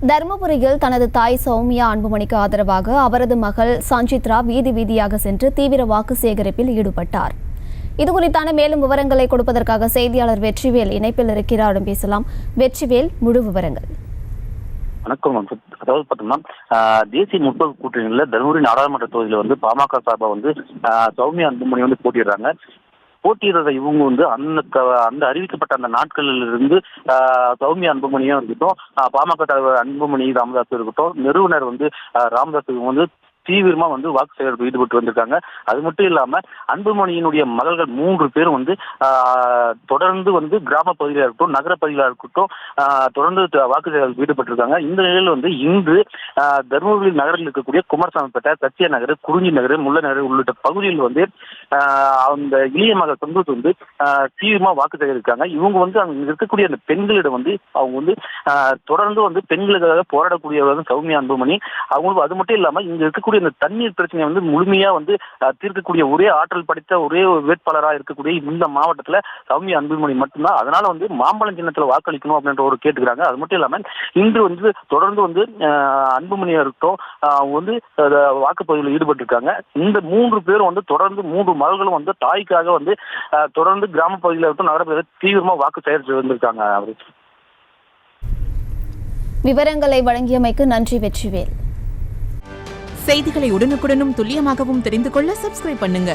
தருமபுரியில் தனது தாய் சௌமியா அன்புமணிக்கு ஆதரவாக அவரது மகள் சஞ்சித்ரா வீதி வீதியாக சென்று தீவிர வாக்கு சேகரிப்பில் ஈடுபட்டார். இதுகுறித்தான மேலும் விவரங்களை கொடுப்பதற்காக செய்தியாளர் வெற்றிவேல் இணைப்பில் இருக்கிறார். பேசலாம். வெற்றிவேல், முழு விவரங்கள். வணக்கம். அதாவது பார்த்தோம்னா தேசிய முற்போக்கு கூட்டணியில் தருமபுரி நாடாளுமன்ற தொகுதியில் பாமக சார்பாக சௌமியா அன்புமணி போட்டிடுறாங்க. போட்டியிடுற இவங்க அந்த அறிவிக்கப்பட்ட அந்த நாட்களில் இருந்து சௌமியா அன்புமணியும் இருக்கட்டும், பாமக தலைவர் அன்புமணி ராமதாஸ் இருக்கட்டும், நிறுவனர் ராமதாஸ் தீவிரமா வாக்கு சேகரிப்பு ஈடுபட்டு வந்திருக்காங்க. அது மட்டும் இல்லாம அன்புமணியினுடைய மகள்கள் 3 பேரும் தொடர்ந்து கிராம பகுதியில இருக்கட்டும், நகர பகுதியில இருக்கட்டும், தொடர்ந்து வாக்கு சேகரிப்பு ஈடுபட்டிருக்காங்க. இந்த நிலையில் இன்று தருமபுரி நகரில் இருக்கக்கூடிய குமாரசாமிப்பேட்டை, சத்திய நகர், குறிஞ்சி நகர், முல்லை நகர் உள்ளிட்ட பகுதியில் அந்த இளைய மகள் சந்தோஷ் தீவிரமா வாக்கு சேகரிக்காங்க. இவங்க அங்க இருக்கக்கூடிய அந்த பெண்களிடம் அவங்க தொடர்ந்து பெண்களுக்காக போராடக்கூடியவர்கள் சௌமியா அன்புமணி. அவங்களுக்கு அது மட்டும் இல்லாம இங்க இருக்கக்கூடிய இந்த தண்ணீர் பிரச்சனையை முழுமையா தீர்க்கக்கூடிய ஒரே ஆற்றல் படைத்த ஒரே வேட்பாளராக இருக்கக்கூடிய இந்த மாவட்டத்துல சௌமியா அன்புமணி மட்டும்தான். அதனால மாம்பழம் சின்னத்துல வாக்களிக்கணும் அப்படின்ற ஒரு கேட்டுக்கிறாங்க. அது மட்டும் இல்லாம இன்று தொடர்ந்து அன்புமணியா இருக்கட்டும் வாக்குப்பதிவில் ஈடுபட்டு இருக்காங்க. இந்த 3 பேரும் தொடர்ந்து 3 மகள்களும் தாய்க்காக தொடர்ந்து கிராம பகுதியில் இருக்கட்டும், நகர பகுதியில் தீவிரமா வாக்கு சேகரித்து வந்திருக்காங்க. விவரங்களை வழங்கியமைக்கு நன்றி வெற்றிவேல். செய்திகளை உடனுக்குடனும் துல்லியமாகவும் தெரிந்து கொள்ள சப்ஸ்கிரைப் பண்ணுங்க.